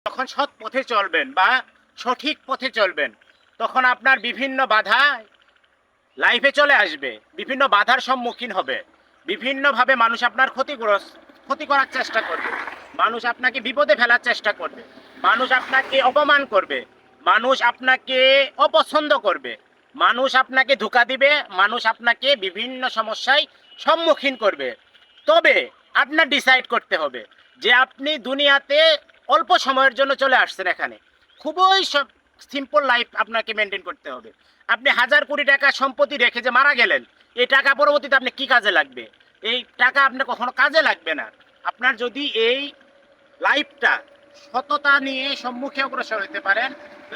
যখন সৎ পথে চলবেন বা সঠিক পথে চলবেন, তখন আপনার বিভিন্ন বাধা লাইফে চলে আসবে, বিভিন্ন বাধার সম্মুখীন হবে, বিভিন্নভাবে মানুষ আপনার ক্ষতি করার চেষ্টা করবে, মানুষ আপনাকে বিপদে ফেলার চেষ্টা করবে, মানুষ আপনাকে অপমান করবে, মানুষ আপনাকে অপছন্দ করবে, মানুষ আপনাকে ধোঁকা দিবে, মানুষ আপনাকে বিভিন্ন সমস্যায় সম্মুখীন করবে। তবে আপনার ডিসাইড করতে হবে যে আপনি দুনিয়াতে অল্প সময়ের জন্য চলে আসছেন এখানে, খুবই সিম্পল লাইফ আপনাকে মেনটেন করতে হবে। আপনি হাজার কোটি টাকা সম্পত্তি রেখে যে মারা গেলেন, এই টাকা পরবর্তীতে আপনি কি কাজে লাগবে? এই টাকা আপনার কখনো কাজে লাগবে না। আপনার যদি এই লাইফটা সততা নিয়ে সম্মুখে অগ্রসর হতে পারেন,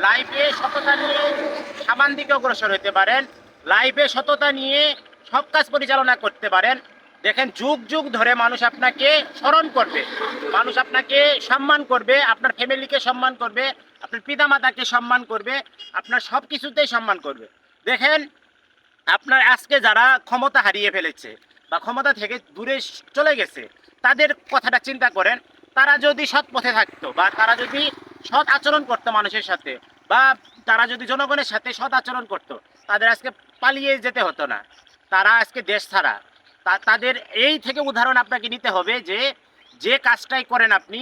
লাইফে সততা নিয়ে সামান দিকে অগ্রসর হতে পারেন, লাইফে সততা নিয়ে সব কাজ পরিচালনা করতে পারেন, দেখেন যুগ যুগ ধরে মানুষ আপনাকে স্মরণ করবে, মানুষ আপনাকে সম্মান করবে, আপনার ফ্যামিলিকে সম্মান করবে, আপনার পিতামাতাকে সম্মান করবে, আপনার সব কিছুতেই সম্মান করবে। দেখেন আপনার আজকে যারা ক্ষমতা হারিয়ে ফেলেছে বা ক্ষমতা থেকে দূরে চলে গেছে, তাদের কথাটা চিন্তা করেন। তারা যদি সৎ পথে থাকতো বা তারা যদি সৎ আচরণ করতো মানুষের সাথে, বা তারা যদি জনগণের সাথে সৎ আচরণ করতো, তাদের আজকে পালিয়ে যেতে হতো না, তারা আজকে দেশ ছাড়া। তাদের এই থেকে উদাহরণ আপনাকে নিতে হবে যে যে কাজটাই করেন আপনি,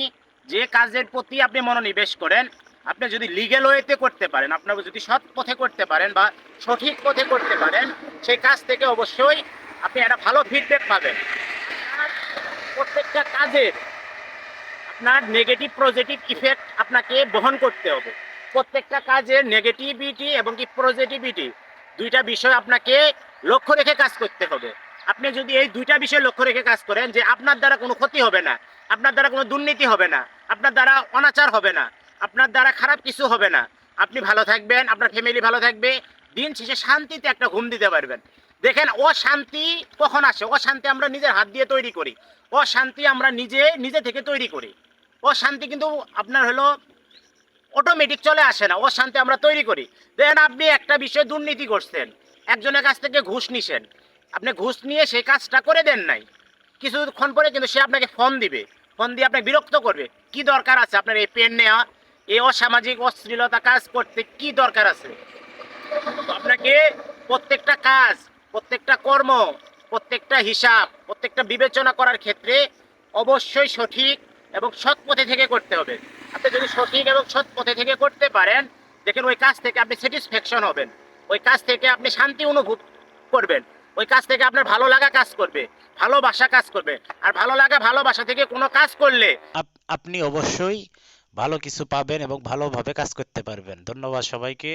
যে কাজের প্রতি আপনি মনোনিবেশ করেন, আপনি যদি লিগ্যাল ওয়েতে করতে পারেন, আপনার যদি সৎ পথে করতে পারেন বা সঠিক পথে করতে পারেন, সেই কাজ থেকে অবশ্যই আপনি একটা ভালো ফিডব্যাক পাবেন। প্রত্যেকটা কাজের আপনার নেগেটিভ পজিটিভ ইফেক্ট আপনাকে বহন করতে হবে। প্রত্যেকটা কাজের নেগেটিভিটি এবং কি পজিটিভিটি, দুইটা বিষয় আপনাকে লক্ষ্য রেখে কাজ করতে হবে। আপনি যদি এই দুইটা বিষয় লক্ষ্য রেখে কাজ করেন, যে আপনার দ্বারা কোনো ক্ষতি হবে না, আপনার দ্বারা কোনো দুর্নীতি হবে না, আপনার দ্বারা অনাচার হবে না, আপনার দ্বারা খারাপ কিছু হবে না, আপনি ভালো থাকবেন, আপনার ফ্যামিলি ভালো থাকবে, দিন শেষে শান্তিতে একটা ঘুম দিতে পারবেন। দেখেন অশান্তি কখন আসে? অশান্তি আমরা নিজের হাত দিয়ে তৈরি করি, অশান্তি আমরা নিজে থেকে তৈরি করি। অশান্তি কিন্তু আপনার হলো অটোমেটিক চলে আসে না, অশান্তি আমরা তৈরি করি। দেখেন আপনি একটা বিষয়ে দুর্নীতি করছেন, একজনের কাছ থেকে ঘুষ নিছেন, আপনি ঘুষ নিয়ে সেই কাজটা করে দেন নাই, কিছুক্ষণ পরে কিন্তু সে আপনাকে ফোন দিবে, ফোন দিয়ে আপনাকে বিরক্ত করবে। কি দরকার আছে আপনার এই পেন নেওয়া, এই অসামাজিক অশ্লীলতা কাজ করতে কি দরকার আছে? আপনাকে প্রত্যেকটা কাজ, প্রত্যেকটা কর্ম, প্রত্যেকটা হিসাব, প্রত্যেকটা বিবেচনা করার ক্ষেত্রে অবশ্যই সঠিক এবং সৎ পথে থেকে করতে হবে। আপনি যদি সঠিক এবং সৎ পথে থেকে করতে পারেন, দেখেন ওই কাজ থেকে আপনি স্যাটিসফ্যাকশন হবেন, ওই কাজ থেকে আপনি শান্তি অনুভব করবেন, ওই কাজ থেকে আপনার ভালো লাগা কাজ করবে, ভালোবাসা কাজ করবে। আর ভালো লাগা ভালোবাসা থেকে কোনো কাজ করলে আপনি অবশ্যই ভালো কিছু পাবেন এবং ভালোভাবে কাজ করতে পারবেন। ধন্যবাদ সবাইকে।